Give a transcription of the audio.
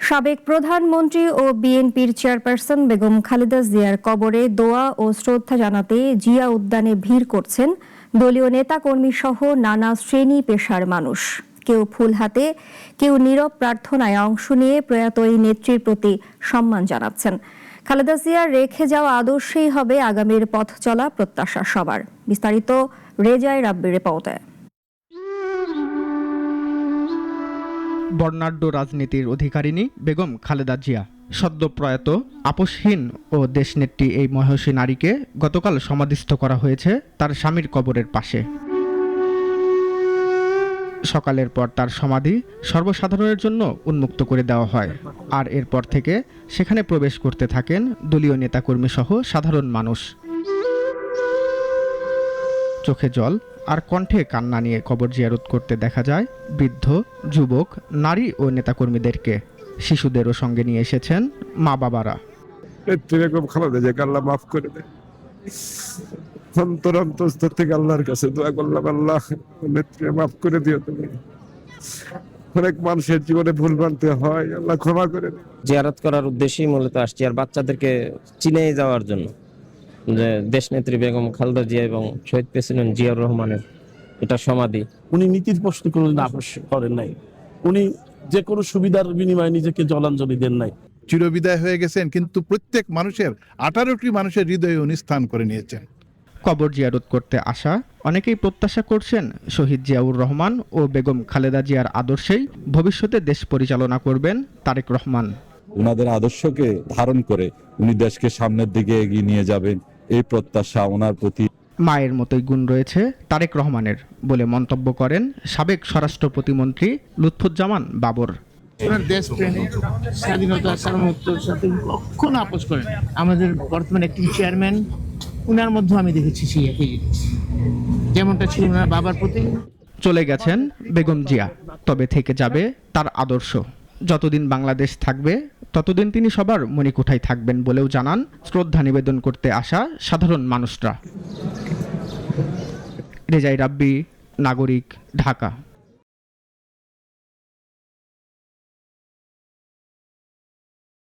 সাবেক প্রধানমন্ত্রী ও বিএনপির চেয়ারপারসন বেগম খালেদা জিয়ার কবরে দোয়া ও শ্রদ্ধা জানাতে জিয়া উদ্যানে ভিড় করছেন দলীয় নেতাকর্মী সহ নানা শ্রেণী পেশার মানুষ। কেউ ফুল হাতে, কেউ নীরব প্রার্থনায় অংশ নিয়ে প্রয়াত এই নেত্রীর প্রতি সম্মান জানাচ্ছেন। খালেদা জিয়ার রেখে যাওয়া আদর্শেই হবে আগামীর পথ চলা প্রত্যাশা সবার। বিস্তারিত রেজায় রাব্বির রিপোর্টে। বর্ণাঢ্য রাজনীতির অধিকারিণী বেগম খালেদা জিয়া সদ্য প্রয়াত আপসহীন ও দেশনেত্রী এই মহিষী নারীকে গতকাল সমাধিস্থ করা হয়েছে তার স্বামীর কবরের পাশে। সকালের পর তার সমাধি সর্বসাধারণের জন্য উন্মুক্ত করে দেওয়া হয়, আর এরপর থেকে সেখানে প্রবেশ করতে থাকেন দলীয় নেতাকর্মী সহ সাধারণ মানুষ। চোখে জল আর কণ্ঠে কান্না নিয়ে কবর জিয়ারত করতে দেখা যায় বৃদ্ধ, যুবক, নারী ও নেতাকর্মীদেরকে। শিশুদেরও সঙ্গে নিয়ে এসেছেন মা বাবারা। আল্লাহ মাফ করে দেয়, অন্তরস্থল থেকে আল্লাহর কাছে দোয়া করলাম, আল্লাহ নেত্রী মাফ করে দিও তুমি। অনেক মানুষের জীবনে ভুল ভ্রান্তি হয়, আল্লাহ ক্ষমা করে দেয়। জিয়ারত করার উদ্দেশ্যেই মূলত আসছি, আর বাচ্চাদেরকে চিনে যাওয়ার জন্য যে দেশনেত্রী বেগম খালেদা জিয়া এবং শহীদ প্রেসিডেন্ট জিয়াউর রহমানের এটা সমাধি। উনি নীতির প্রশ্ন কোনোদিন আপোষ করেন নাই, উনি যে কোনো সুবিধার বিনিময়ে নিজেকে জলাঞ্জলি দেন নাই। চিরবিদায় হয়ে গেছেন, কিন্তু প্রত্যেক মানুষের 18টি মানুষের হৃদয়ে উনি স্থান করে নিয়েছেন। কবর জিয়ারত করতে আসা অনেকেই প্রত্যাশা করছেন শহীদ জিয়াউর রহমান ও বেগম খালেদা জিয়ার আদর্শেই ভবিষ্যতে দেশ পরিচালনা করবেন তারেক রহমান। ওনাদের আদর্শকে ধারণ করে উনি দেশকে সামনের দিকে এগিয়ে নিয়ে যাবেন, এই প্রত্যাশা ওনার প্রতি। মায়ের মতোই গুণ রয়েছে তারেক রহমানের বলে মন্তব্য করেন সাবেক স্বরাষ্ট্র প্রতিমন্ত্রী লুৎফুজ্জামান বাবর। ওনার দেশপ্রেমিক, স্বাধীনতা, সার্বভৌমত্বের সাথে কখনো আপোষ করেন। আমাদের বর্তমান একটি চেয়ারম্যান, উনার মধ্যে আমি দেখেছি সেই একই জিনিস, যেমনটা ছিল ওনার বাবার প্রতি। চলে গেছেন বেগম জিয়া, তবে থেকে যাবে তার আদর্শ। যতদিন বাংলাদেশ থাকবে ততদিন তিনি সবার মণিকুঠায় থাকবেন বলেও জানান শ্রদ্ধা নিবেদন করতে আসা সাধারণ মানুষরা। রেজাই রাব্বি, নাগরিক, ঢাকা।